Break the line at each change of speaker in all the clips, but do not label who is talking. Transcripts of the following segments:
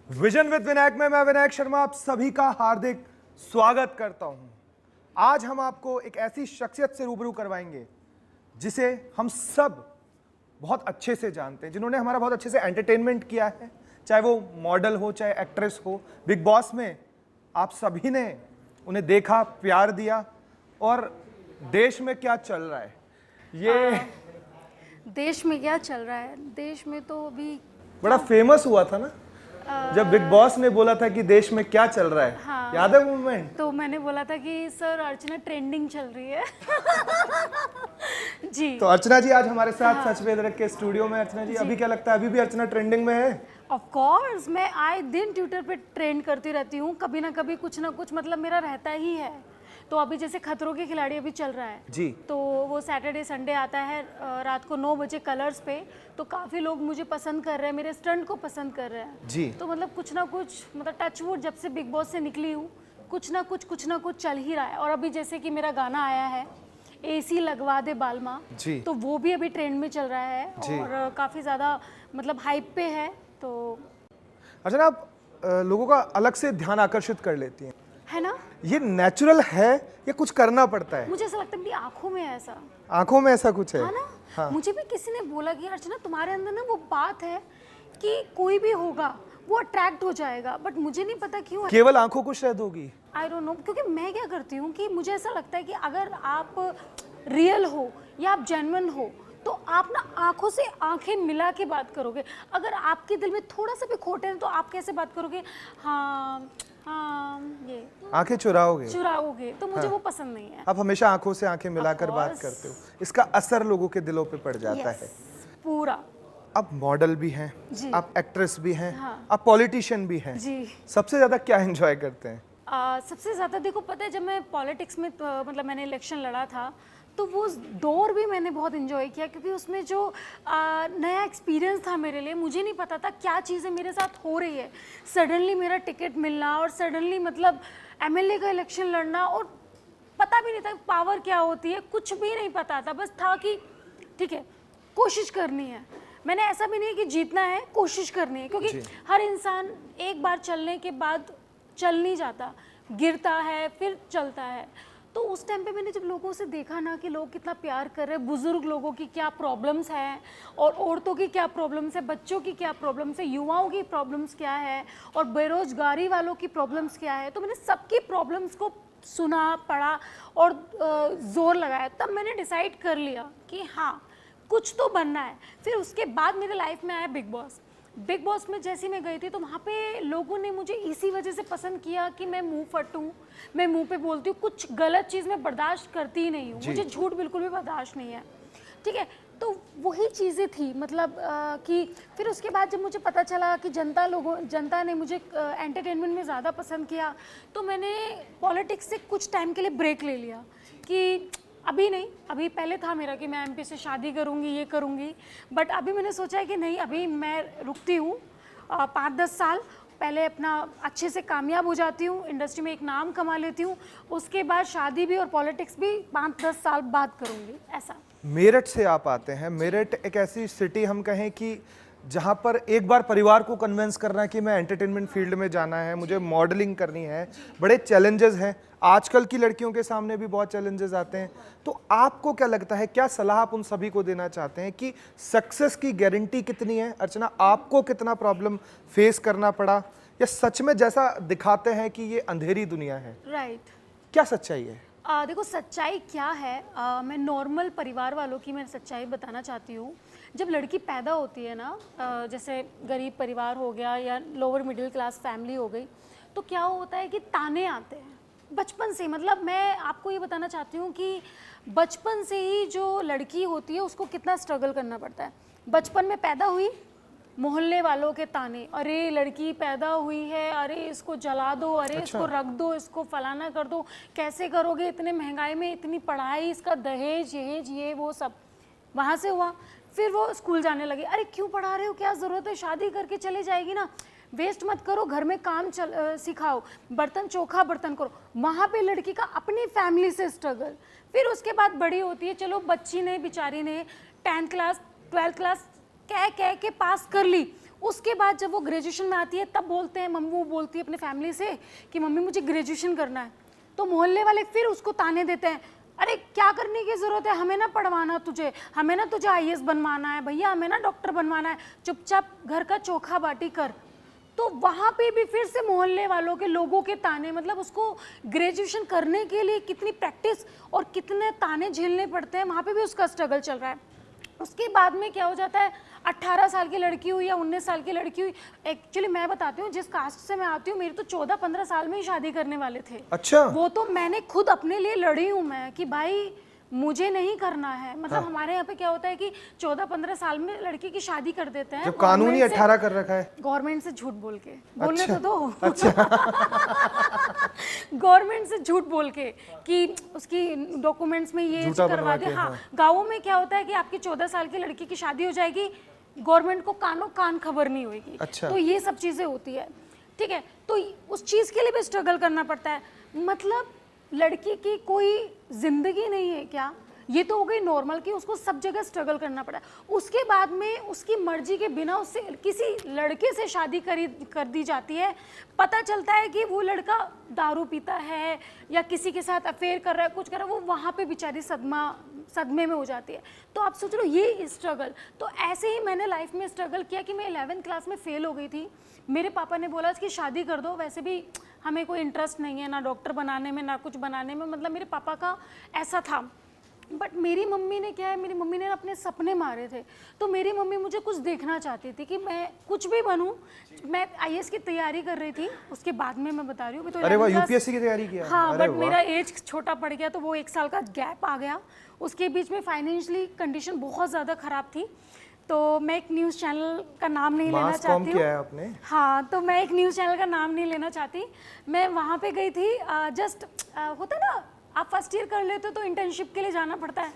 Vision with Vinayak में मैं विनायक शर्मा आप सभी का हार्दिक स्वागत करता हूं। आज हम आपको एक ऐसी शख्सियत से रूबरू करवाएंगे जिसे हम सब बहुत अच्छे से जानते हैं, जिन्होंने हमारा बहुत अच्छे से एंटरटेनमेंट किया है, चाहे वो मॉडल हो चाहे एक्ट्रेस हो। बिग बॉस में आप सभी ने उन्हें देखा, प्यार दिया। और देश में क्या चल रहा है ये
देश में क्या चल रहा है? देश में तो अभी
बड़ा फेमस हुआ था ना जब बिग बॉस ने बोला था कि देश में क्या चल रहा है।
हाँ,
याद है मूवमेंट?
तो मैंने बोला था कि सर अर्चना ट्रेंडिंग चल रही है। जी
तो अर्चना जी आज हमारे साथ सच वेद रख के स्टूडियो में। अर्चना जी अभी क्या लगता है, अभी भी अर्चना ट्रेंडिंग में है?
ऑफ कोर्स, मैं आए दिन ट्विटर पे ट्रेंड करती रहती हूँ, कभी ना कभी कुछ ना कुछ मतलब मेरा रहता ही है। तो अभी जैसे खतरों के खिलाड़ी अभी चल रहा है
जी,
तो वो सैटरडे संडे आता है रात को 9 बजे कलर्स पे। तो काफ़ी लोग मुझे पसंद कर रहे हैं, मेरे स्टंट को पसंद कर रहे हैं
जी।
तो मतलब कुछ ना कुछ मतलब टचवुड जब से बिग बॉस से निकली हूँ कुछ ना कुछ चल ही रहा है। और अभी जैसे कि मेरा गाना आया है एसी लगवा दे बालमा
जी।
तो वो भी अभी ट्रेंड में चल रहा है
जी।
और काफ़ी ज़्यादा मतलब हाइप पे है। तो
अर्चना आप लोगों का अलग से ध्यान आकर्षित कर लेती हैं,
है ना,
ये नेचुरल है या कुछ करना पड़ता है?
मुझे ऐसा लगता है मेरी आंखों में है ऐसा,
आंखों में ऐसा कुछ है?
है ना।
हाँ।
मुझे भी किसी ने बोला कि अर्चना तुम्हारे अंदर ना वो बात है कि कोई भी होगा वो अट्रैक्ट हो जाएगा, बट मुझे नहीं पता क्यों।
केवल आंखों को शायद होगी।
आई डोंट नो, क्योंकि मैं क्या करती हूँ कि मुझे ऐसा लगता है कि अगर आप रियल हो या आप जेन्युइन हो तो आप ना आंखों से आंखें मिला के बात करोगे। अगर आपके दिल में थोड़ा सा भी खोटे हैं तो आप कैसे बात करोगे? हाँ हाँ, ये
आंखें
चुराओगे तो मुझे वो पसंद नहीं है।
आप हमेशा आंखों से आंखें मिलाकर बात
course.
करते हो, इसका असर लोगों के दिलों पे पड़ जाता है।
पूरा।
आप मॉडल भी हैं,
जी।
आप एक्ट्रेस भी हैं,
हाँ।
आप पॉलिटिशियन भी हैं।
जी।
सबसे ज्यादा क्या एंजॉय करते हैं?
सबसे ज़्यादा देखो पता है, जब मैं पॉलिटिक्स में मतलब मैंने इलेक्शन लड़ा था तो वो दौर भी मैंने बहुत इन्जॉय किया, क्योंकि उसमें जो नया एक्सपीरियंस था मेरे लिए। मुझे नहीं पता था क्या चीज़ें मेरे साथ हो रही है। सडनली मेरा टिकट मिलना और सडनली मतलब एमएलए का इलेक्शन लड़ना, और पता भी नहीं था पावर क्या होती है, कुछ भी नहीं पता था। बस था कि ठीक है कोशिश करनी है। मैंने ऐसा भी नहीं है कि जीतना है, कोशिश करनी है, क्योंकि हर इंसान एक बार चलने के बाद चल नहीं जाता, गिरता है फिर चलता है। तो उस टाइम पे मैंने जब लोगों से देखा ना कि लोग कितना प्यार कर रहे हैं, बुजुर्ग लोगों की क्या प्रॉब्लम्स हैं और औरतों की क्या प्रॉब्लम्स है, बच्चों की क्या प्रॉब्लम्स है, युवाओं की प्रॉब्लम्स क्या है और बेरोजगारी वालों की प्रॉब्लम्स क्या है, तो मैंने सबकी प्रॉब्लम्स को सुना, पढ़ा और जोर लगाया। तब मैंने डिसाइड कर लिया कि हाँ कुछ तो बनना है। फिर उसके बाद मेरे लाइफ में आया बिग बॉस। बिग बॉस में जैसे मैं गई थी तो वहाँ पे लोगों ने मुझे इसी वजह से पसंद किया कि मैं मुंह फट हूँ, मैं मुंह पे बोलती हूँ, कुछ गलत चीज़ मैं बर्दाश्त करती ही नहीं हूँ, मुझे झूठ बिल्कुल भी बर्दाश्त नहीं है, ठीक है। तो वही चीज़ें थी मतलब कि फिर उसके बाद जब मुझे पता चला कि जनता ने मुझे एंटरटेनमेंट में ज़्यादा पसंद किया तो मैंने पॉलिटिक्स से कुछ टाइम के लिए ब्रेक ले लिया कि अभी नहीं। अभी पहले था मेरा कि मैं एमपी से शादी करूंगी, ये करूंगी, बट अभी मैंने सोचा है कि नहीं, अभी मैं रुकती हूँ 5-10 साल पहले, अपना अच्छे से कामयाब हो जाती हूँ, इंडस्ट्री में एक नाम कमा लेती हूँ, उसके बाद शादी भी और पॉलिटिक्स भी 5-10 साल बाद करूँगी, ऐसा।
मेरठ से आप आते हैं। मेरठ एक ऐसी सिटी हम कहें कि जहाँ पर एक बार परिवार को कन्विंस करना है कि मैं एंटरटेनमेंट फील्ड में जाना है, मुझे मॉडलिंग करनी है, बड़े चैलेंजेस हैं। आजकल की लड़कियों के सामने भी बहुत चैलेंजेस आते हैं। तो आपको क्या लगता है, क्या सलाह आप उन सभी को देना चाहते हैं कि सक्सेस की गारंटी कितनी है? अर्चना, आपको कितना प्रॉब्लम फेस करना पड़ा, या सच में जैसा दिखाते हैं कि ये अंधेरी दुनिया है?
राइट।
क्या सच्चाई है?
देखो सच्चाई क्या है, मैं नॉर्मल परिवार वालों की मैं सच्चाई बताना चाहती हूँ। जब लड़की पैदा होती है ना, जैसे गरीब परिवार हो गया या लोअर मिडिल क्लास फैमिली हो गई, तो क्या होता है कि ताने आते हैं बचपन से। मतलब मैं आपको ये बताना चाहती हूँ कि बचपन से ही जो लड़की होती है उसको कितना स्ट्रगल करना पड़ता है। बचपन में पैदा हुई, मोहल्ले वालों के ताने, अरे लड़की पैदा हुई है, अरे इसको जला दो, अरे इसको रख दो, इसको फलाना कर दो, कैसे करोगे, इतने महंगाई में इतनी पढ़ाई, इसका दहेज यहेज ये वो सब। वहाँ से हुआ, फिर वो स्कूल जाने लगे, अरे क्यों पढ़ा रहे हो, क्या ज़रूरत है, शादी करके चले जाएगी ना, वेस्ट मत करो, घर में काम सिखाओ, बर्तन चौखा बर्तन करो। वहाँ पे लड़की का अपनी फैमिली से स्ट्रगल। फिर उसके बाद बड़ी होती है, चलो बच्ची ने बेचारी ने 10th क्लास 12th क्लास कह के पास कर ली, उसके बाद जब वो ग्रेजुएशन में आती है तब बोलते हैं, मम्मी वो बोलती है अपने फैमिली से कि मम्मी मुझे ग्रेजुएशन करना है। तो मोहल्ले वाले फिर उसको ताने देते हैं, अरे क्या करने की ज़रूरत है, हमें ना पढ़वाना तुझे, हमें ना तुझे आईएएस बनवाना है भैया, हमें ना डॉक्टर बनवाना है, चुपचाप घर का चोखा बाटी कर। तो वहाँ पे भी फिर से मोहल्ले वालों के लोगों के ताने, मतलब उसको ग्रेजुएशन करने के लिए कितनी प्रैक्टिस और कितने ताने झेलने पड़ते हैं, वहाँ पे भी उसका स्ट्रगल चल रहा है। उसके बाद में क्या हो जाता है, 18 साल की लड़की हुई या 19 साल की लड़की हुई, एक्चुअली मैं बताती हूँ जिस कास्ट से मैं आती हूँ, मेरी तो 14-15 साल में ही शादी करने वाले थे।
अच्छा।
वो तो मैंने खुद अपने लिए लड़ी हूँ मैं कि भाई मुझे नहीं करना है। मतलब हमारे यहाँ पे क्या होता है कि 14-15 साल में लड़की की शादी कर देते हैं,
जब कानूनी 18 कर रखा है
गवर्नमेंट से झूठ बोल के, बोलने
अच्छा,
तो दो।
अच्छा।
गवर्नमेंट से झूठ बोल के कि उसकी डॉक्यूमेंट्स में ये
झूठा
करवा
बनवा
दे।
के,
हाँ,
हाँ।
गाँवों में क्या होता है कि आपकी 14 साल की लड़की की शादी हो जाएगी, गवर्नमेंट को कानों कान खबर नहीं होगी।
अच्छा।
तो ये सब चीज़ें होती है, ठीक है। तो उस चीज़ के लिए भी स्ट्रगल करना पड़ता है। मतलब लड़की की कोई जिंदगी नहीं है क्या? ये तो हो गई नॉर्मल कि उसको सब जगह स्ट्रगल करना पड़ा। उसके बाद में उसकी मर्जी के बिना उससे किसी लड़के से शादी कर दी जाती है। पता चलता है कि वो लड़का दारू पीता है या किसी के साथ अफेयर कर रहा है, कुछ कर रहा है, वो वहाँ पे बेचारी सदमे में हो जाती है। तो आप सोच लो ये स्ट्रगल। तो ऐसे ही मैंने लाइफ में स्ट्रगल किया कि मैं 11th क्लास में फेल हो गई थी। मेरे पापा ने बोला कि शादी कर दो, वैसे भी हमें कोई इंटरेस्ट नहीं है ना डॉक्टर बनाने में ना कुछ बनाने में, मतलब मेरे पापा का ऐसा था। बट मेरी मम्मी ने क्या है, मेरी मम्मी ने अपने सपने मारे थे। तो मेरी मम्मी मुझे कुछ देखना चाहती थी कि मैं कुछ भी बनूं। मैं आईएएस की तैयारी कर रही थी, उसके बाद में मैं बता रही हूँ। तो
अरे वाह, यूपीएससी की तैयारी किया?
हाँ,
अरे
बट मेरा एज छोटा पड़ गया तो वो 1 साल का गैप आ गया। उसके बीच में फाइनेंशियली कंडीशन बहुत ज़्यादा ख़राब थी। तो मैं एक न्यूज़ चैनल का नाम नहीं लेना चाहती हूँ।
किया है आपने?
हाँ, तो मैं एक न्यूज़ चैनल का नाम नहीं लेना चाहती। मैं वहाँ पे गई थी, जस्ट होता ना आप फर्स्ट ईयर कर लेते हो तो इंटर्नशिप के लिए जाना पड़ता है।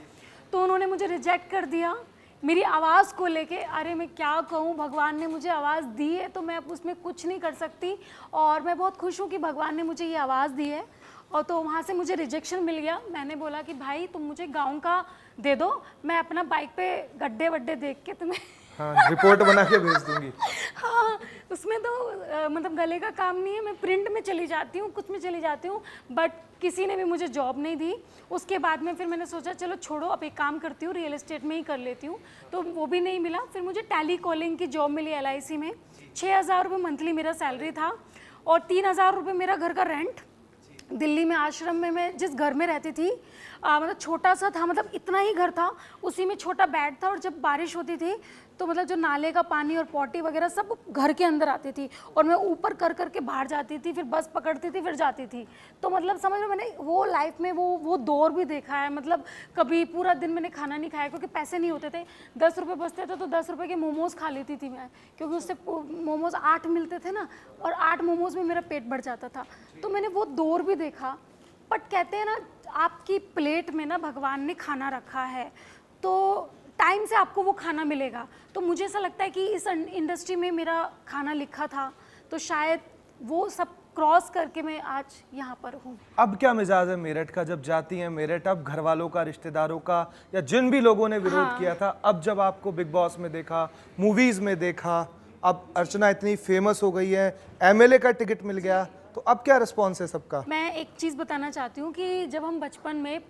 तो उन्होंने मुझे रिजेक्ट कर दिया मेरी आवाज़ को लेके। अरे मैं क्या कहूँ, भगवान ने मुझे आवाज़ दी है तो मैं उसमें कुछ नहीं कर सकती। और मैं बहुत खुश हूँ कि भगवान ने मुझे ये आवाज़ दी है। और तो वहाँ से मुझे रिजेक्शन मिल गया। मैंने बोला कि भाई तुम मुझे गाँव का दे दो, मैं अपना बाइक पे गड्ढे वड्ढे देख के तुम्हें
हाँ, रिपोर्ट बना के भेज दूंगी।
हाँ, उसमें तो मतलब गले का काम नहीं है, मैं प्रिंट में चली जाती हूँ, कुछ में चली जाती हूँ। बट किसी ने भी मुझे जॉब नहीं दी। उसके बाद में फिर मैंने सोचा चलो छोड़ो, अब एक काम करती हूँ, रियल एस्टेट में ही कर लेती हूँ। तो वो भी नहीं मिला। फिर मुझे टेली कॉलिंग की जॉब मिली LIC में। 6,000 रुपये मंथली मेरा सैलरी था और 3,000 रुपये मेरा घर का रेंट। दिल्ली में आश्रम में मैं जिस घर में रहती थी, मतलब छोटा सा था, मतलब इतना ही घर था, उसी में छोटा बेड था। और जब बारिश होती थी तो मतलब जो नाले का पानी और पॉटी वगैरह सब घर के अंदर आती थी और मैं ऊपर कर करके बाहर जाती थी, फिर बस पकड़ती थी, फिर जाती थी। तो मतलब समझ लो मैंने वो लाइफ में वो दौर भी देखा है। मतलब कभी पूरा दिन मैंने खाना नहीं खाया क्योंकि पैसे नहीं होते थे। 10 रुपये बचते थे तो 10 रुपये के मोमोज़ खा लेती थी मैं, क्योंकि उससे मोमोज़ 8 मिलते थे ना, और 8 मोमोज़ में मेरा पेट भर जाता था। तो मैंने वो दौर भी देखा। बट कहते हैं ना, आपकी प्लेट में ना भगवान ने खाना रखा है तो टाइम से आपको वो खाना मिलेगा। तो मुझे ऐसा लगता है कि इस इंडस्ट्री में मेरा खाना लिखा था, तो शायद वो सब क्रॉस करके मैं आज यहाँ पर हूँ।
अब क्या मिजाज है मेरठ का जब जाती हैं मेरठ? अब घर वालों का, रिश्तेदारों का, या जिन भी लोगों ने विरोध किया था, अब जब आपको बिग बॉस में देखा, मूवीज में देखा, अब अर्चना इतनी फेमस हो गई है, MLA का टिकट मिल गया, तो अब क्या रिस्पॉन्स है सबका?
मैं एक चीज़ बताना चाहती हूँ कि जब हम बचपन में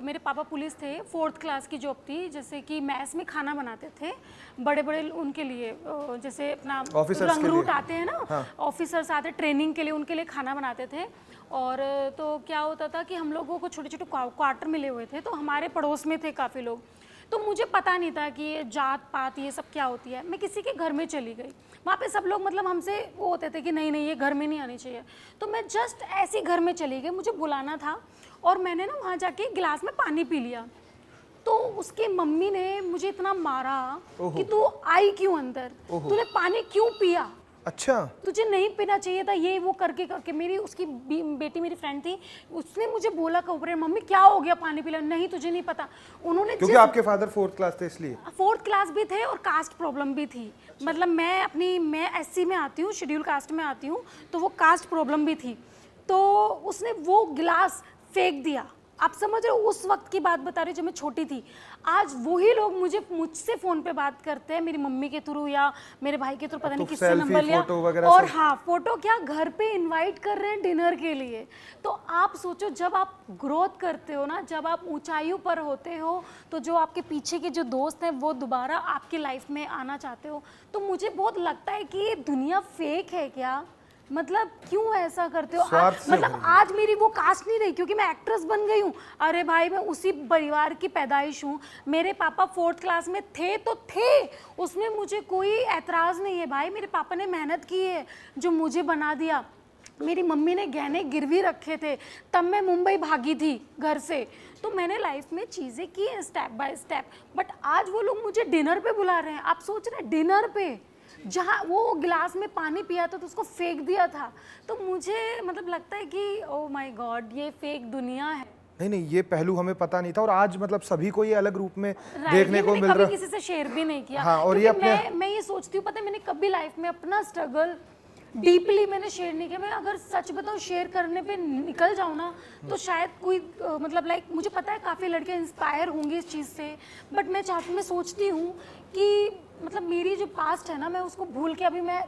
मेरे पापा पुलिस थे, 4th क्लास की जॉब थी, जैसे कि मैस में खाना बनाते थे बड़े बड़े उनके लिए, जैसे अपना रंगरूट आते हैं ना, हाँ। ऑफिसर्स आते ट्रेनिंग के लिए, उनके लिए खाना बनाते थे। और तो क्या होता था कि हम लोगों को छोटे छोटे क्वार्टर मिले हुए थे, तो हमारे पड़ोस में थे काफ़ी लोग। तो मुझे पता नहीं था कि ये जात पात ये सब क्या होती है। मैं किसी के घर में चली गई, वहाँ पे सब लोग मतलब हमसे वो होते थे कि नहीं नहीं ये घर में नहीं आनी चाहिए। तो मैं जस्ट ऐसे घर में चली गई, मुझे बुलाना था और मैंने ना वहाँ जाके गिलास में पानी पी लिया। तो उसकी मम्मी ने मुझे इतना मारा कि तू आई क्यों अंदर, तूने पानी क्यों पिया,
अच्छा
तुझे नहीं पीना चाहिए था, ये वो करके करके। मेरी उसकी बेटी मेरी फ्रेंड थी, उसने मुझे बोला कबरे, मम्मी क्या हो गया पानी पिला, नहीं तुझे नहीं पता। उन्होंने
क्योंकि आपके फादर 4th क्लास थे इसलिए।
4th क्लास भी थे और कास्ट प्रॉब्लम भी थी। मतलब मैं SC में आती हूँ, शेड्यूल कास्ट में आती हूँ, तो वो कास्ट प्रॉब्लम भी थी। तो उसने वो गिलास फेंक दिया आप समझ रहे हो, उस वक्त की बात बता रही हूँ जब मैं छोटी थी। आज वही लोग मुझसे फ़ोन पे बात करते हैं, मेरी मम्मी के थ्रू या मेरे भाई के थ्रू, पता नहीं किससे
सेल्फी,
नंबर लिया,
फोटो वगैरह
और
सब।
हाँ, फोटो क्या, घर पे इनवाइट कर रहे हैं डिनर के लिए। तो आप सोचो, जब आप ग्रोथ करते हो ना, जब आप ऊंचाइयों पर होते हो, तो जो आपके पीछे के जो दोस्त हैं वो दोबारा आपकी लाइफ में आना चाहते हो। तो मुझे बहुत लगता है कि ये दुनिया फेक है क्या, मतलब क्यों ऐसा करते हो?
स्वार्थ से
मतलब
भरी है।
आज मेरी वो कास्ट नहीं रही क्योंकि मैं एक्ट्रेस बन गई हूँ। अरे भाई, मैं उसी परिवार की पैदाइश हूँ, मेरे पापा 4th क्लास में थे तो थे, उसमें मुझे कोई ऐतराज़ नहीं है भाई। मेरे पापा ने मेहनत की है जो मुझे बना दिया। मेरी मम्मी ने गहने गिरवी रखे थे, तब मैं मुंबई भागी थी घर से। तो मैंने लाइफ में चीज़ें की हैं स्टेप बाय स्टेप। बट आज वो लोग मुझे डिनर पे बुला रहे हैं। आप सोच रहे हैं, डिनर पे, जहाँ वो गिलास में पानी पिया था तो उसको फेंक दिया था। तो मुझे मतलब लगता है कि ओ माय गॉड, ये फेक दुनिया है।
नहीं नहीं, ये पहलू हमें पता नहीं था और आज मतलब सभी को ये अलग रूप में
Right,
देखने
ये
को
मैंने
मिल
कभी
रहा।
किसी से शेयर भी नहीं किया।
हाँ, और ये
क्योंकि
अपने
मैं ये सोचती हूँ, पता है, मैंने कभी लाइफ में अपना स्ट्रगल डीपली मैंने शेयर नहीं किया। मैं अगर सच बताऊँ, शेयर करने पे निकल जाऊँ ना, तो शायद कोई मतलब लाइक, मुझे पता है काफ़ी लड़के इंस्पायर होंगे इस चीज़ से, बट मैं सोचती हूँ कि मतलब मेरी जो पास्ट है ना, मैं उसको भूल के अभी मैं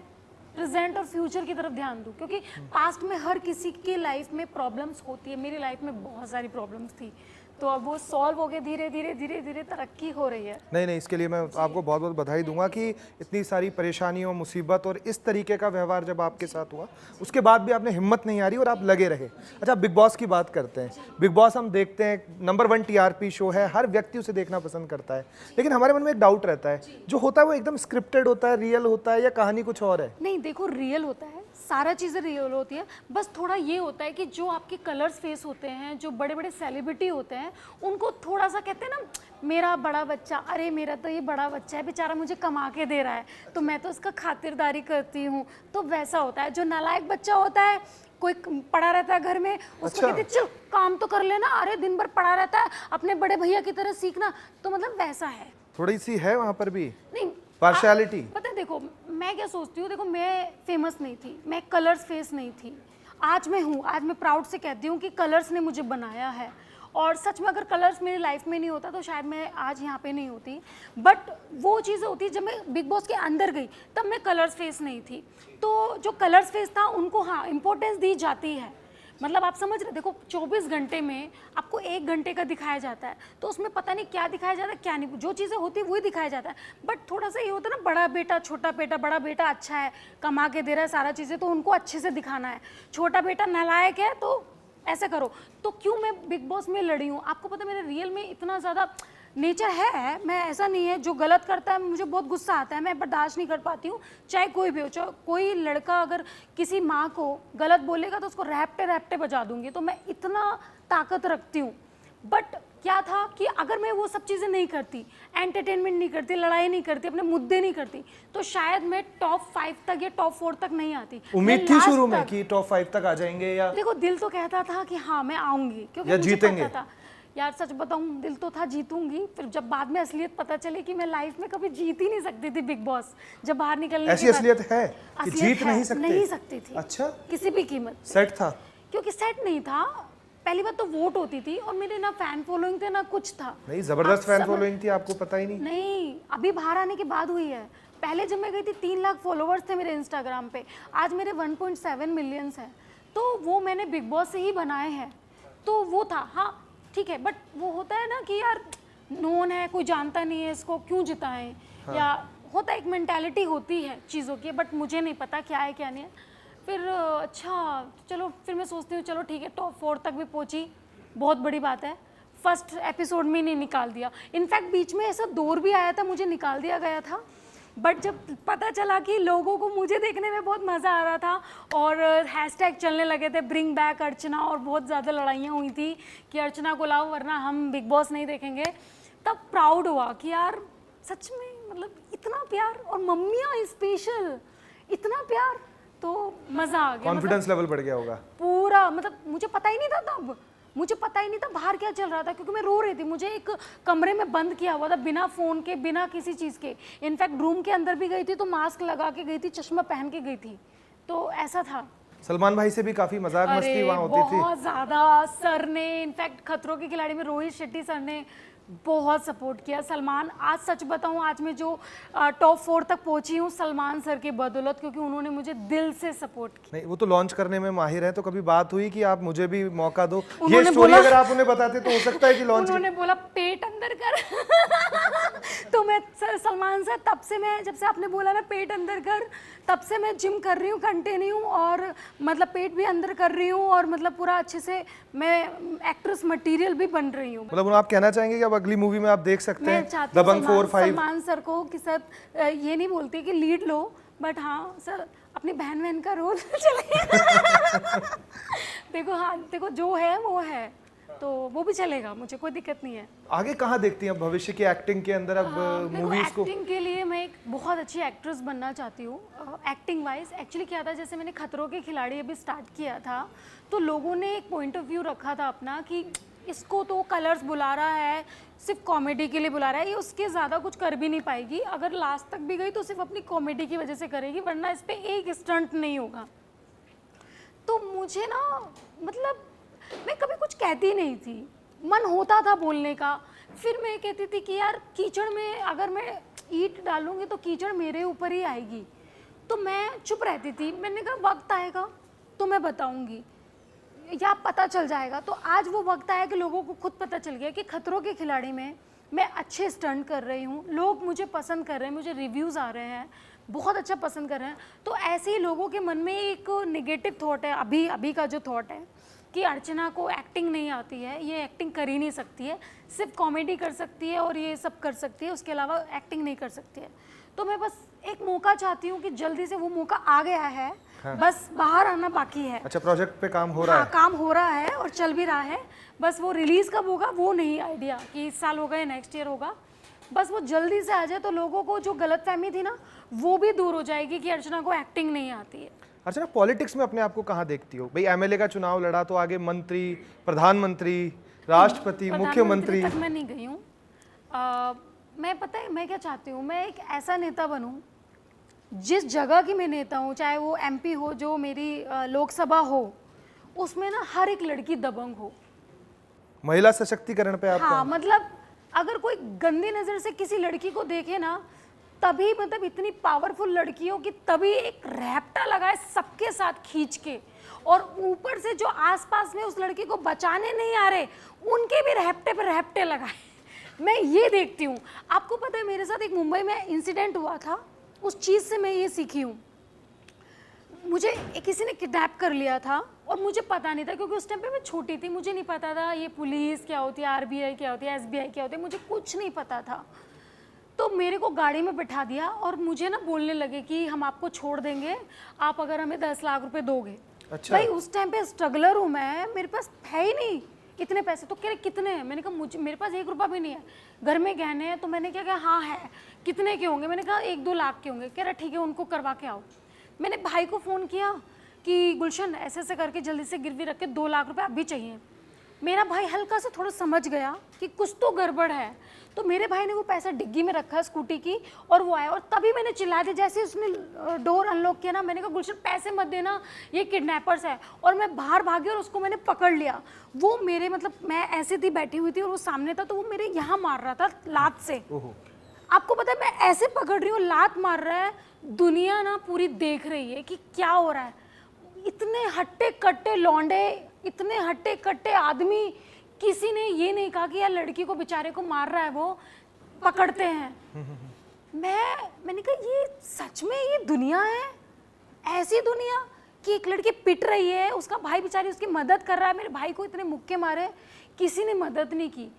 प्रेजेंट और फ्यूचर की तरफ ध्यान दूँ। क्योंकि पास्ट में हर किसी की लाइफ में प्रॉब्लम्स होती है, मेरी लाइफ में बहुत सारी प्रॉब्लम्स थी, तो अब वो सॉल्व हो गए, धीरे धीरे धीरे धीरे तरक्की हो रही है।
नहीं नहीं, इसके लिए मैं आपको बहुत बहुत बधाई दूंगा कि इतनी सारी परेशानियों, मुसीबत और इस तरीके का व्यवहार जब आपके साथ हुआ, उसके बाद भी आपने हिम्मत नहीं हारी और आप लगे रहे। अच्छा, बिग बॉस की बात करते हैं। बिग बॉस हम देखते हैं, नंबर 1 टीआरपी शो है, हर व्यक्ति उसे देखना पसंद करता है। लेकिन हमारे मन में एक डाउट रहता है, जो होता है वो एकदम स्क्रिप्टेड होता है, रियल होता है, या कहानी कुछ और है?
नहीं देखो, रियल होता है, सारा चीज़ें रियल होती है। बस थोड़ा ये होता है कि जो आपके कलर्स फेस होते हैं, जो बड़े बड़े सेलिब्रिटी होते हैं, उनको थोड़ा सा कहते हैं ना, मेरा बड़ा बच्चा, अरे मेरा तो ये बड़ा बच्चा है बेचारा, मुझे कमा के दे रहा है तो मैं तो उसका खातिरदारी करती हूँ, तो वैसा होता है। जो नालायक बच्चा होता है, कोई पड़ा रहता है घर में, उसको
अच्छा।
कहते हैं चल काम तो कर लेना, अरे दिन भर पड़ा रहता है, अपने बड़े भैया की तरह सीखना, तो मतलब वैसा है।
थोड़ी सी है वहाँ पर भी
नहीं,
पार्शियलिटी।
पता है, देखो मैं क्या सोचती हूँ, देखो मैं फेमस नहीं थी, मैं कलर्स फेस नहीं थी, आज मैं हूँ। आज मैं प्राउड से कहती हूँ कि कलर्स ने मुझे बनाया है। और सच में अगर कलर्स मेरी लाइफ में नहीं होता तो शायद मैं आज यहाँ पे नहीं होती। बट वो चीज़ें होती, जब मैं बिग बॉस के अंदर गई तब मैं कलर्स फेस नहीं थी, तो जो कलर्स फेस था उनको हाँ इम्पोर्टेंस दी जाती है। मतलब आप समझ रहे, देखो 24 घंटे में आपको 1 घंटे का दिखाया जाता है, तो उसमें पता नहीं क्या दिखाया जाता है क्या नहीं, जो चीज़ें होती है वही दिखाया जाता है। बट थोड़ा सा ये होता है ना, बड़ा बेटा छोटा बेटा, बड़ा बेटा अच्छा है, कमा के दे रहा है सारा चीज़ें, तो उनको अच्छे से दिखाना है। छोटा बेटा नालायक है तो ऐसा करो। तो क्यों मैं बिग बॉस में लड़ी हूँ? आपको पता है मेरे रियल में इतना ज़्यादा नेचर है, मैं ऐसा नहीं है, जो गलत करता है मुझे बहुत गुस्सा आता है, मैं बर्दाश्त नहीं कर पाती हूँ, चाहे कोई भी हो। चाहे कोई लड़का अगर किसी माँ को गलत बोलेगा तो उसको रैप्टे रैप्टे बजा दूंगी, तो मैं इतना ताकत रखती हूँ। बट क्या था कि अगर मैं वो सब चीज़ें नहीं करती, एंटरटेनमेंट नहीं करती, लड़ाई नहीं करती, अपने मुद्दे नहीं करती, तो शायद मैं टॉप 5 तक या टॉप 4 तक नहीं आती।
उम्मीद
मैं
थी
last
शुरू में
तक-
कि टॉप 5 तक आ जाएंगे, या
देखो दिल तो कहता था कि हाँ मैं आऊंगी, क्योंकि
या
मुझे
जीतेंगे।
पता था यार, सच बताऊं, दिल तो था जीतूंगी। फिर जब बाद में असलियत पता चली कि मैं लाइफ में कभी जीत ही नहीं सकती थी बिग बॉस, जब बाहर निकलने
ऐसी
के बाद-
असलियत है कि
असलियत
जीत
है,
नहीं सकते?
सकती थी
अच्छा,
किसी भी कीमत पे।
सेट था।
क्योंकि सेट नहीं था। पहली बात तो वोट होती थी और मेरे ना फैन फॉलोइंग थे ना कुछ था।
नहीं, जबरदस्त
आप
फैन
समझ-
फॉलोइंग थी, आपको पता ही नहीं?
नहीं, अभी बाहर आने के बाद हुई है। पहले जब मैं गई थी 3 लाख फॉलोवर्स थे मेरे इंस्टाग्राम पे, आज मेरे 1.7 मिलियंस हैं। तो वो मैंने बिग बॉस से ही बनाए हैं, तो वो था। हाँ ठीक है, बट वो होता है ना कि यार नोन है, कोई जानता नहीं है इसको, क्यों जिताएं। हाँ। या होता है, एक मेंटालिटी होती है चीज़ों की, बट मुझे नहीं पता क्या है क्या नहीं है। फिर अच्छा चलो, फिर मैं सोचती हूँ चलो ठीक है, टॉप 4 तक भी पहुँची, बहुत बड़ी बात है। फर्स्ट एपिसोड में नहीं निकाल दिया, इनफैक्ट बीच में ऐसा दौर भी आया था, मुझे निकाल दिया गया था। बट जब पता चला कि लोगों को मुझे देखने में बहुत मज़ा आ रहा था और हैशटैग चलने लगे थे ब्रिंग बैक अर्चना, और बहुत ज़्यादा लड़ाइयाँ हुई थी कि अर्चना को लाओ वरना हम बिग बॉस नहीं देखेंगे, तब प्राउड हुआ कि यार सच में मतलब इतना प्यार, और मम्मियाँ स्पेशल इतना प्यार, तो मज़ा आ गया।
कॉन्फिडेंस लेवल बढ़ गया होगा
पूरा, मतलब मुझे पता ही नहीं था तब, मुझे पता ही नहीं था बाहर क्या चल रहा था, क्योंकि मैं रो रही थी। मुझे एक कमरे में बंद किया हुआ था, बिना फ़ोन के, बिना किसी चीज़ के। इनफैक्ट रूम के अंदर भी गई थी तो मास्क लगा के गई थी, चश्मा पहन के गई थी, तो ऐसा था।
सलमान भाई से भी काफी मजाक मस्ती
अरे
वहाँ होती थी।
बहुत ज्यादा सर ने, इनफैक्ट खतरों के खिलाड़ी में रोहित शेट्टी सर ने बहुत सपोर्ट किया। सलमान, आज सच बताऊं, आज मैं जो टॉप 4 तक पहुंची हूँ सलमान सर के बदौलत, क्योंकि उन्होंने मुझे दिल से सपोर्ट किया।
नहीं, वो तो लॉन्च करने में माहिर है, तो कभी बात हुई कि आप मुझे भी मौका दो? ये
उन्होंने
स्टोरी
बोला-
अगर आप उन्हें बताते तो हो सकता है कि लॉन्च।
उन्होंने बोला पेट अंदर कर। तो मैं सलमान सर, तब से मैं, जब से आपने बोला ना पेट अंदर कर, तब से मैं जिम कर रही हूँ कंटिन्यू, और मतलब पेट भी अंदर कर रही हूँ, और मतलब पूरा अच्छे से मैं एक्ट्रेस मटेरियल भी बन रही हूँ।
मतलब आप कहना चाहेंगे कि अब अगली मूवी में आप देख सकते
मैं
हैं
चाहती हूँ
दबंग 4, 5?
सलमान सर को कि सर ये नहीं बोलती कि लीड लो, बट हाँ सर अपनी बहन बहन का रोल चलेगा। देखो, हाँ देखो, जो है वो है, तो वो भी चलेगा, मुझे कोई दिक्कत नहीं है।
आगे कहाँ देखती हैं भविष्य की एक्टिंग के अंदर अब मूवीज को?
एक्टिंग के लिए मैं एक बहुत अच्छी एक्ट्रेस बनना चाहती हूँ। एक्टिंग वाइज एक्चुअली क्या था, जैसे मैंने खतरों के खिलाड़ी अभी स्टार्ट किया था, तो लोगों ने एक पॉइंट ऑफ व्यू रखा था अपना कि इसको तो कलर्स बुला रहा है, सिर्फ कॉमेडी के लिए बुला रहा है, ये उसके ज़्यादा कुछ कर भी नहीं पाएगी, अगर लास्ट तक भी गई तो सिर्फ अपनी कॉमेडी की वजह से करेगी, वरना इस पर एक स्टंट नहीं होगा। तो मुझे ना, मतलब मैं कभी कुछ कहती नहीं थी, मन होता था बोलने का, फिर मैं कहती थी कि यार कीचड़ में अगर मैं ईंट डालूंगी तो कीचड़ मेरे ऊपर ही आएगी, तो मैं चुप रहती थी। मैंने कहा वक्त आएगा तो मैं बताऊंगी, या पता चल जाएगा। तो आज वो वक्त आया कि लोगों को खुद पता चल गया कि खतरों के खिलाड़ी में मैं अच्छे स्टंट कर रही हूँ, लोग मुझे पसंद कर रहे हैं, मुझे रिव्यूज़ आ रहे हैं, बहुत अच्छा पसंद कर रहे हैं। तो ऐसे ही लोगों के मन में एक नेगेटिव थॉट है, अभी का जो थॉट है कि अर्चना को एक्टिंग नहीं आती है, ये एक्टिंग कर ही नहीं सकती है, सिर्फ कॉमेडी कर सकती है और ये सब कर सकती है, उसके अलावा एक्टिंग नहीं कर सकती है। तो मैं बस एक मौका चाहती हूँ कि जल्दी से वो मौका आ गया है, हाँ। बस बाहर आना बाकी है।
अच्छा, प्रोजेक्ट पे काम हो रहा है?
काम हो रहा है और चल भी रहा है, बस वो रिलीज कब होगा वो नहीं आइडिया, कि इस साल होगा या नेक्स्ट ईयर होगा, बस वो जल्दी से आ जाए तो लोगों को जो गलतफहमी थी ना वो भी दूर हो जाएगी कि अर्चना को एक्टिंग नहीं आती है।
अर्चना, पॉलिटिक्स में अपने आप को कहाँ देखती हो? भाई एमएलए का चुनाव लड़ा तो आगे मंत्री, प्रधानमंत्री, राष्ट्रपति, मुख्यमंत्री
तक मैं नहीं गई हूँ। मैं, पता है मैं क्या चाहती हूँ, मैं एक ऐसा नेता बनूँ, जिस जगह की मैं नेता हूँ, चाहे वो एमपी हो, जो मेरी लोकसभा हो, उसमें ना हर एक लड़की दबंग हो।
महिला सशक्तिकरण पे आपका?
हाँ, मतलब अगर कोई गंदी नज़र से किसी लड़की को देखे ना, तभी मतलब इतनी पावरफुल लड़की हो कि तभी एक रैप्टा लगाए सबके साथ खींच के, और ऊपर से जो आसपास में उस लड़की को बचाने नहीं आ रहे उनके भी रैप्टे पे रैप्टे लगाए। मैं ये देखती हूँ। आपको पता है मेरे साथ एक मुंबई में इंसिडेंट हुआ था, उस चीज़ से मैं ये सीखी हूँ। मुझे किसी ने किडनैप कर लिया था और मुझे पता नहीं था, क्योंकि उस टाइम पे मैं छोटी थी, मुझे नहीं पता था ये पुलिस क्या होती है, आरबीआई क्या होती है, एसबीआई क्या होती है, मुझे कुछ नहीं पता था। तो मेरे को गाड़ी में बिठा दिया और मुझे ना बोलने लगे कि हम आपको छोड़ देंगे, आप अगर हमें 10 लाख रुपए दोगे।
अच्छा।
भाई उस टाइम पे स्ट्रगलर हूँ मैं, मेरे पास है ही नहीं इतने पैसे। तो कह रहे कितने हैं? मैंने कहा मुझे, मेरे पास 1 रुपया भी नहीं है, घर में गहने हैं। तो मैंने क्या कहा, हाँ है। कितने के होंगे? मैंने कहा 1-2 लाख के होंगे। कह रहा ठीक है, उनको करवा के आओ। मैंने भाई को फ़ोन किया कि गुलशन ऐसे ऐसे करके जल्दी से गिरवी रख के 2 लाख रुपए अभी चाहिए। मेरा भाई हल्का सा थोड़ा समझ गया कि कुछ तो गड़बड़ है, तो मेरे भाई ने वो पैसा डिग्गी में रखा स्कूटी की, और वो आया, और तभी मैंने चिल्ला दिया। जैसे उसने डोर अनलॉक किया ना, मैंने कहा गुलशन पैसे मत देना, ये किडनैपर्स है। और मैं बाहर भागी और उसको मैंने पकड़ लिया। वो मेरे, मतलब मैं ऐसे थी, बैठी हुई थी और वो सामने था, तो वो मेरे यहाँ मार रहा था लात से। आपको पता है मैं ऐसे पकड़ रही हूँ, लात मार रहा है, दुनिया ना पूरी देख रही है कि क्या हो रहा है। इतने हट्टे कट्टे लौंडे, इतने हट्टे कट्टे आदमी, किसी ने ये नहीं कहा कि यार लड़की को बेचारे को मार रहा है, वो पकड़ते हैं। मैंने कहा ये सच में ये दुनिया है, ऐसी दुनिया कि एक लड़की पिट रही है, उसका भाई बेचारी उसकी मदद कर रहा है। मेरे भाई को इतने मुक्के मारे, किसी ने मदद नहीं की।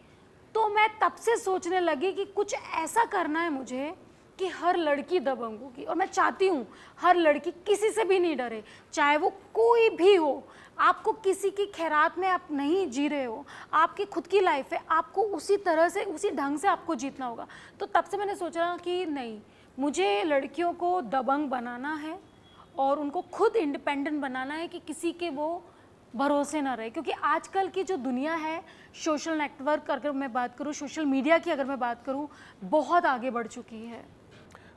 तो मैं तब से सोचने लगी कि कुछ ऐसा करना है मुझे कि हर लड़की दबंग होगी, और मैं चाहती हूँ हर लड़की किसी से भी नहीं डरे, चाहे वो कोई भी हो। आपको किसी की खैरात में आप नहीं जी रहे हो, आपकी खुद की लाइफ है, आपको उसी तरह से, उसी ढंग से आपको जीतना होगा। तो तब से मैंने सोचा कि नहीं, मुझे लड़कियों को दबंग बनाना है और उनको खुद इंडिपेंडेंट बनाना है, कि किसी के वो भरोसे ना रहे। क्योंकि आजकल की जो दुनिया है, सोशल नेटवर्क अगर मैं बात करूँ, सोशल मीडिया की अगर मैं बात करूँ, बहुत आगे बढ़ चुकी है।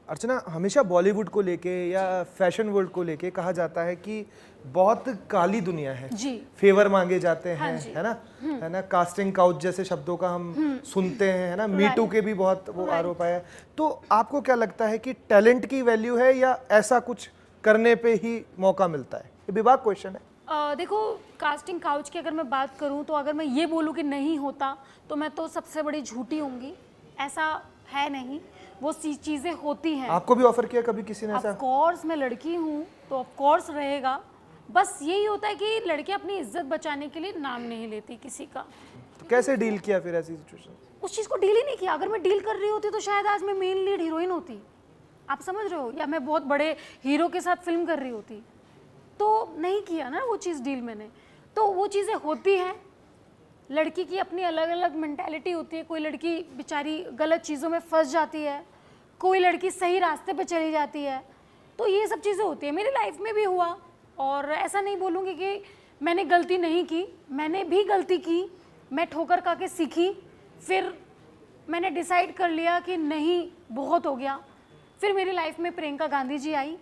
अर्चना, हमेशा बॉलीवुड को लेके या फैशन वर्ल्ड को लेके कहा जाता है कि बहुत काली दुनिया है
जी।
फेवर मांगे जाते हैं,
हाँ जी।
है ना, कास्टिंग काउच जैसे शब्दों का हम सुनते हैं, है ना, मीटू के भी बहुत वो आरोप आया है। तो आपको क्या लगता है कि टैलेंट की वैल्यू है या ऐसा कुछ करने पे ही मौका मिलता है? ये विभाग क्वेश्चन है।
देखो, कास्टिंग काउच की अगर मैं बात करूं तो अगर मैं ये बोलूं कि नहीं होता तो मैं तो सबसे बड़ी झूठी होंगी। ऐसा है नहीं, वो चीज़ें होती हैं।
आपको भी ऑफर किया कभी किसी ने ऐसा?
ऑफ कोर्स मैं लड़की हूँ तो ऑफ कोर्स रहेगा। बस यही होता है कि लड़के अपनी इज्जत बचाने के लिए नाम नहीं लेती किसी का।
तो कैसे डील किया फिर ऐसी सिचुएशन?
उस चीज़ को डील ही नहीं किया। अगर मैं डील कर रही होती तो शायद आज मैं मेन लीड हीरोइन होती, आप समझ रहे हो, या मैं बहुत बड़े हीरो के साथ फिल्म कर रही होती। तो नहीं किया ना वो चीज़ डील मैंने। तो वो चीज़ें होती हैं, लड़की की अपनी अलग अलग मेंटालिटी होती है। कोई लड़की बेचारी गलत चीज़ों में फंस जाती है, कोई लड़की सही रास्ते पे चली जाती है। तो ये सब चीज़ें होती है, मेरी लाइफ में भी हुआ। और ऐसा नहीं बोलूँगी कि मैंने गलती नहीं की, मैंने भी गलती की। मैं ठोकर खा के सीखी, फिर मैंने डिसाइड कर लिया कि नहीं, बहुत हो गया। फिर मेरी लाइफ में प्रियंका गांधी जी आई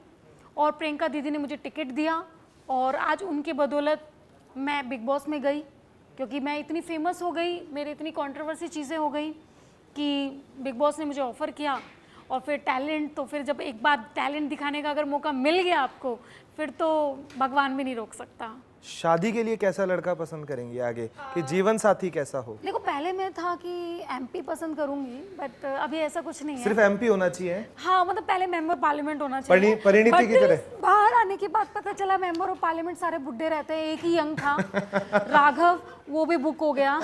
और प्रियंका दीदी ने मुझे टिकट दिया और आज उनके बदौलत मैं बिग बॉस में गई, क्योंकि मैं इतनी फेमस हो गई, मेरी इतनी कंट्रोवर्सी चीज़ें हो गई कि बिग बॉस ने मुझे ऑफ़र किया। और फिर टैलेंट, तो फिर जब एक बार टैलेंट दिखाने का अगर मौका मिल गया आपको, फिर तो भगवान भी नहीं रोक सकता।
शादी के लिए कैसा लड़का पसंद करेंगे आगे, कि जीवन साथी कैसा हो?
देखो, पहले मैं था कि एमपी पसंद करूंगी, बट अभी ऐसा कुछ नहीं है।
सिर्फ एमपी होना चाहिए?
हाँ, मतलब पहले मेंबर पार्लियामेंट होना चाहिए।
परिणीति की तरह?
बाहर आने के बाद पता चला मेंबर ऑफ पार्लियामेंट सारे बुड्ढे रहते हैं, एक ही यंग था राघव, वो भी बुक हो गया।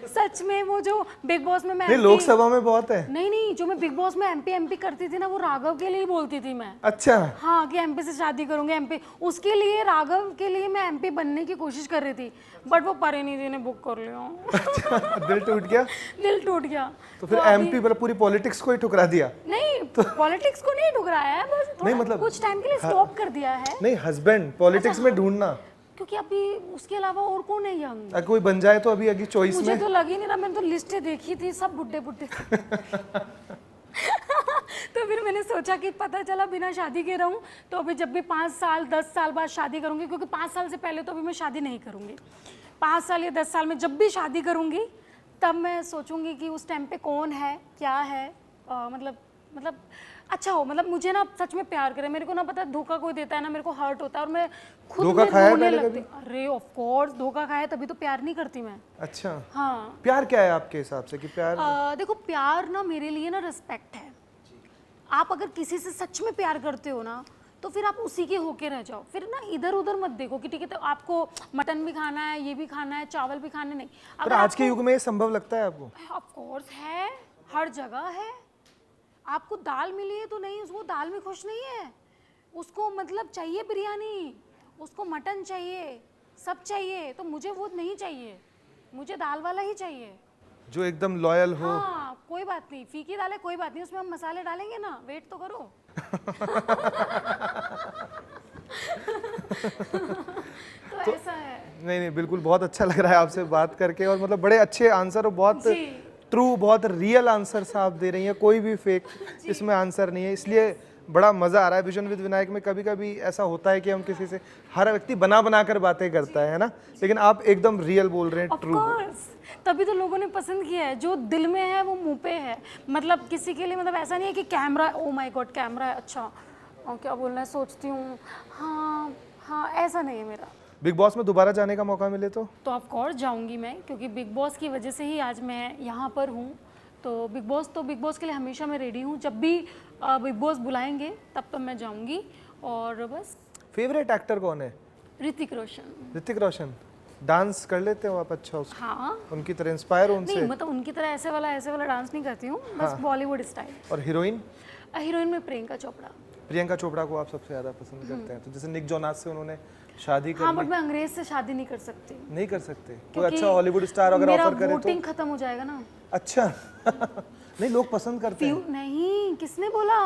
सच में, वो जो बिग बॉस में मैं
लोकसभा में बहुत है।
नहीं, जो मैं बिग बॉस में एमपी करती थी ना, वो राघव के लिए ही बोलती थी मैं।
अच्छा।
हाँ, कि एमपी से शादी करूंगी, एमपी। उसके लिए, राघव के लिए मैं एमपी बनने की कोशिश कर रही थी, बट वो परिणीति ने बुक कर लिया।
अच्छा, दिल टूट गया?
दिल टूट गया।
तो फिर एमपी मतलब पूरी पॉलिटिक्स को ही ठुकरा दिया?
नहीं, पॉलिटिक्स को नहीं ठुकराया है, बस
नहीं, मतलब
कुछ टाइम के लिए स्टॉप कर दिया है।
नहीं, हस्बैंड पॉलिटिक्स में ढूंढना,
क्योंकि अभी उसके अलावा और कौन है यंग?
अगर कोई बन जाए तो अभी अगी चॉइस में।
मुझे तो लगी नहीं रहा, मैंने तो लिस्टें देखी थी, सब बुड्ढे बुड्ढे थे। तो फिर मैंने सोचा कि पता चला बिना शादी के रहूं, तो अभी जब भी 5 साल 10 साल बाद शादी करूंगी, क्योंकि 5 साल से पहले तो अभी मैं शादी नहीं करूंगी। 5 साल या 10 साल में जब भी शादी करूंगी, तब मैं सोचूंगी कि उस टाइम पे कौन है, क्या है, मतलब अच्छा हो, मतलब मुझे ना सच में प्यार करे। मेरे को ना पता, धोखा कोई देता है ना, मेरे को हर्ट होता है और मैं खुद में रोने लगती। अरे ऑफ कोर्स, धोखा खाया तभी तो प्यार नहीं करती मैं।
अच्छा।
हाँ।
प्यार क्या है आपके हिसाब से, कि प्यार?
देखो, प्यार ना मेरे लिए ना रिस्पेक्ट है। आप अगर किसी से सच में प्यार करते हो ना, तो फिर आप उसी के होके रह जाओ। फिर ना इधर उधर मत देखो कि ठीक है, तो आपको मटन भी खाना है, ये भी खाना है, चावल भी खाने, नहीं।
पर आज के युग में ये संभव लगता है आपको?
ऑफ कोर्स है, हर जगह है। आपको दाल मिली है तो नहीं, उसको दाल में खुश नहीं है, उसको मतलब चाहिए बिरयानी, उसको मटन चाहिए, सब चाहिए। तो मुझे वो नहीं चाहिए, मुझे दाल वाला ही चाहिए
जो एकदम लॉयल हो।
हाँ, कोई बात नहीं, फीकी दाल है, कोई बात नहीं, उसमें हम मसाले डालेंगे ना, वेट तो करो। तो ऐसा है।
नहीं, बिल्कुल बहुत अच्छा लग रहा है आपसे बात करके, और मतलब बड़े अच्छे आंसर और बहुत ट्रू, बहुत रियल आंसर आप दे रही हैं, कोई भी फेक इसमें आंसर नहीं है, इसलिए बड़ा मज़ा आ रहा है। विजन विद विनायक में कभी कभी ऐसा होता है कि हम किसी से, हर व्यक्ति बना कर बातें करता है ना, लेकिन आप एकदम रियल बोल रहे हैं, ट्रू।
तभी तो लोगों ने पसंद किया है। जो दिल में है वो मुंह पे है, मतलब किसी के लिए, मतलब ऐसा नहीं है कि camera, oh my God camera है, अच्छा और क्या बोलना है सोचती हूँ, हाँ, ऐसा नहीं है मेरा।
बिग बॉस में दोबारा जाने का मौका मिले तो
ऑफ कोर्स जाऊंगी मैं, क्योंकि बिग बॉस की वजह से ही आज मैं यहाँ पर हूँ। तो बिग बॉस के लिए हमेशा मैं रेडी हूँ। जब भी बिग बॉस बुलाएंगे तब तो मैं जाऊंगी। और बस।
फेवरेट एक्टर कौन है?
ऋतिक रोशन।
ऋतिक रोशन। डांस कर लेते हो आप अच्छा उसको?
हाँ,
उनकी तरह इंस्पायर हो उनसे?
नहीं, मतलब उनकी तरह ऐसे वाला डांस नहीं करती हूँ, बस बॉलीवुड स्टाइल।
और हीरोइन?
हीरोइन में प्रियंका चोपड़ा।
प्रियंका चोपड़ा को आप सबसे ज्यादा पसंद करते हैं? तो जैसे निक जोनास से उन्होंने शादी कर
हाँ,
ली।
बट मैं अंग्रेज से शादी नहीं कर सकती।
नहीं कर सकते? कोई अच्छा हॉलीवुड स्टार अगर ऑफर करे तो?
वोटिंग खत्म हो जाएगा ना।
अच्छा। नहीं, लोग पसंद करते हैं।
नहीं, किसने बोला?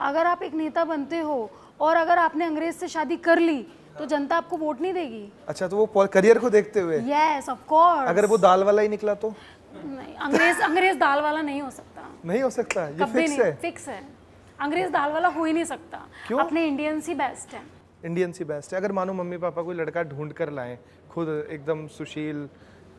अगर आप एक नेता बनते हो और अगर आपने अंग्रेज से शादी कर ली तो जनता आपको वोट नहीं देगी।
अच्छा, तो वो करियर को देखते हुए?
Yes, of course.
अगर वो दाल वाला ही निकला तो?
नहीं, अंग्रेज दाल वाला नहीं हो सकता।
नहीं हो सकता, ये
कभी
फिक्स
नहीं,
है।
फिक्स है। अंग्रेज दाल वाला हो ही नहीं सकता।
क्यों?
अपने इंडियंस ही बेस्ट है।
इंडियन सी बेस्ट है। अगर मानो मम्मी पापा कोई लड़का ढूंढ कर लाएं, खुद एकदम सुशील,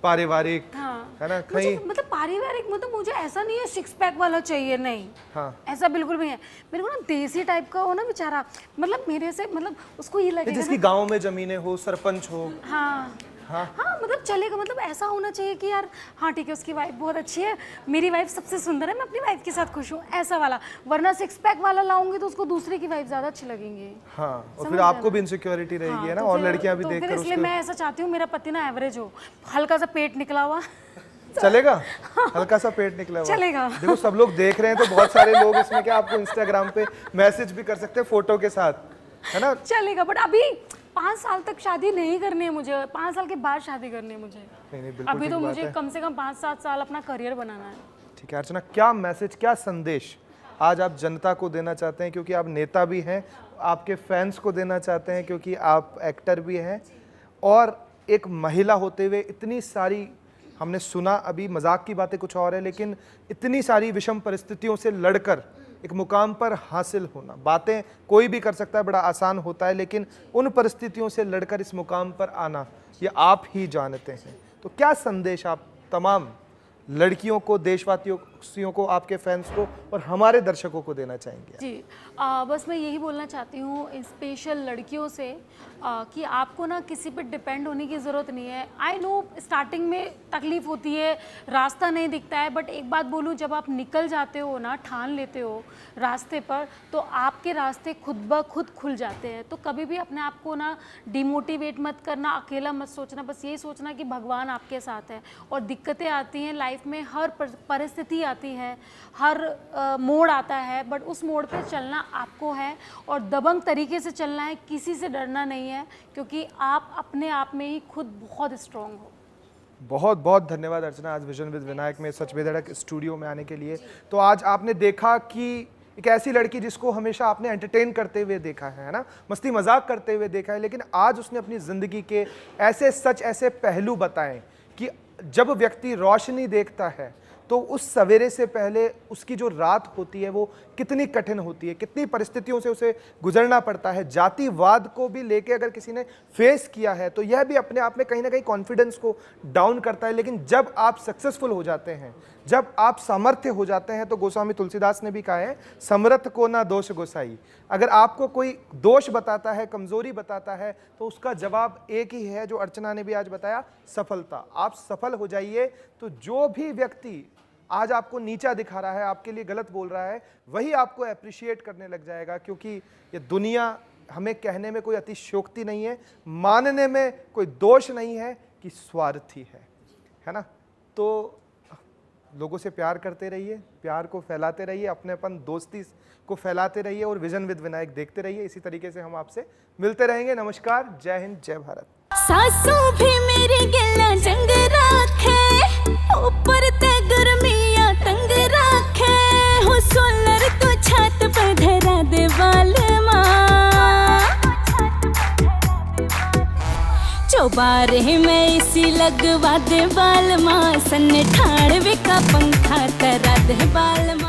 पारिवारिक,
हाँ।
है ना,
मुझे
कहीं,
मतलब पारिवारिक, मतलब मुझे ऐसा नहीं है सिक्स पैक वाला चाहिए, नहीं।
हाँ,
ऐसा बिल्कुल भी नहीं है। मेरे को ना देसी टाइप का हो ना बेचारा, मतलब मेरे से, मतलब उसको ये लगेगा
जिसकी
ना,
गांव में जमीनें हो, सरपंच हो।
हाँ
हाँ।
हाँ, मतलब चलेगा, मतलब ऐसा होना चाहिए कि यार हाँ ठीक है, उसकी वाइफ बहुत अच्छी है, मेरी वाइफ सबसे सुंदर है, मैं अपनी वाइफ के साथ खुश हूँ, ऐसा वाला। वरना सिक्स पैक वाला लाऊंगी तो उसको दूसरे की वाइफ ज्यादा अच्छी लगेगी।
हाँ, और
समझ
फिर
रहे
आपको
हैं
भी इनसिक्योरिटी रहेगी,
हाँ,
है ना,
तो
और
फिर-
लड़कियां भी
तो
देख
फिर
कर
इसलिए
उसको।
मैं ऐसा चाहती हूँ मेरा पति ना एवरेज हो, हल्का सा पेट निकला हुआ
चलेगा, हल्का सा पेट निकला हुआ
चलेगा।
देखो सब लोग देख रहे हैं, तो बहुत सारे लोग इसमें क्या आपको इंस्टाग्राम पे मैसेज भी कर सकते हैं फोटो के साथ, है ना।
चलेगा, बट अभी 5 साल तक शादी नहीं करनी है मुझे, 5 साल के बाद शादी करनी है मुझे।
नहीं नहीं, बिल्कुल
अभी
ठीक
तो
बात
मुझे
है।
कम से कम 5-7 साल अपना करियर बनाना है।
ठीक है अर्चना, क्या मैसेज, क्या संदेश आज आप जनता को देना चाहते हैं, क्योंकि आप नेता भी हैं, आपके फैंस को देना चाहते हैं क्योंकि आप एक्टर भी हैं, और एक महिला होते हुए इतनी सारी, हमने सुना अभी मजाक की बातें कुछ और है, लेकिन इतनी सारी विषम परिस्थितियों से लड़कर एक मुकाम पर हासिल होना, बातें कोई भी कर सकता है, बड़ा आसान होता है, लेकिन उन परिस्थितियों से लड़कर इस मुकाम पर आना, ये आप ही जानते हैं। तो क्या संदेश आप तमाम लड़कियों को, देशवासियों को, आपके फैंस को और हमारे दर्शकों को देना चाहेंगे?
जी, बस मैं यही बोलना चाहती हूँ स्पेशल लड़कियों से, कि आपको ना किसी पे डिपेंड होने की ज़रूरत नहीं है। आई नो स्टार्टिंग में तकलीफ़ होती है, रास्ता नहीं दिखता है, बट एक बात बोलूँ, जब आप निकल जाते हो ना, ठान लेते हो रास्ते पर, तो आपके रास्ते खुद ब खुद खुल जाते हैं। तो कभी भी अपने आप को ना डिमोटिवेट मत करना, अकेला मत सोचना, बस यही सोचना कि भगवान आपके साथ है। और दिक्कतें आती हैं लाइफ में, हर परिस्थिति आती है, हर मोड़ आता है, बट उस मोड़ पे चलना आपको है, और दबंग तरीके से चलना है, किसी से डरना नहीं है, क्योंकि आप अपने आप में ही खुद बहुत स्ट्रांग हो।
बहुत बहुत धन्यवाद अर्चना, आज विजन विद विनायक में सच बेधड़क स्टूडियो में आने के लिए। तो आज आपने देखा कि एक ऐसी लड़की जिसको हमेशा आपने एंटरटेन करते हुए देखा है ना, मस्ती मजाक करते हुए देखा है, लेकिन आज उसने अपनी ज़िंदगी के ऐसे सच, ऐसे पहलू बताए कि जब व्यक्ति रोशनी देखता है तो उस सवेरे से पहले उसकी जो रात होती है वो कितनी कठिन होती है, कितनी परिस्थितियों से उसे गुजरना पड़ता है। जातिवाद को भी लेके अगर किसी ने फेस किया है तो यह भी अपने आप में कहीं ना कहीं कॉन्फिडेंस को डाउन करता है, लेकिन जब आप सक्सेसफुल हो जाते हैं, जब आप सामर्थ्य हो जाते हैं, तो गोस्वामी तुलसीदास ने भी कहा है, समर्थ को ना दोष गोसाई। अगर आपको कोई दोष बताता है, कमजोरी बताता है, तो उसका जवाब एक ही है जो अर्चना ने भी आज बताया, सफलता। आप सफल हो जाइए, तो जो भी व्यक्ति आज आपको नीचा दिखा रहा है, आपके लिए गलत बोल रहा है, वही आपको अप्रिशिएट करने लग जाएगा, क्योंकि ये दुनिया, हमें कहने में कोई अतिशयोक्ति नहीं है, मानने में कोई दोष नहीं है कि स्वार्थी है ना। तो लोगों से प्यार करते रहिए, प्यार को फैलाते रहिए, अपनेपन दोस्ती को फैलाते रहिए, और विजन विद विनायक देखते रहिए। इसी तरीके से हम आपसे मिलते रहेंगे। नमस्कार, जय हिंद, जय भारत।
सासू भी मेरे गिला जंग राखे, ऊपर ते गर्मियां तंग राखे, हो सोलर तो छत पे धरा दे बालमा, चौबारे में इसी लगवा दे बालमा, सन ठाड़ का पंखा तरा दे बालमा।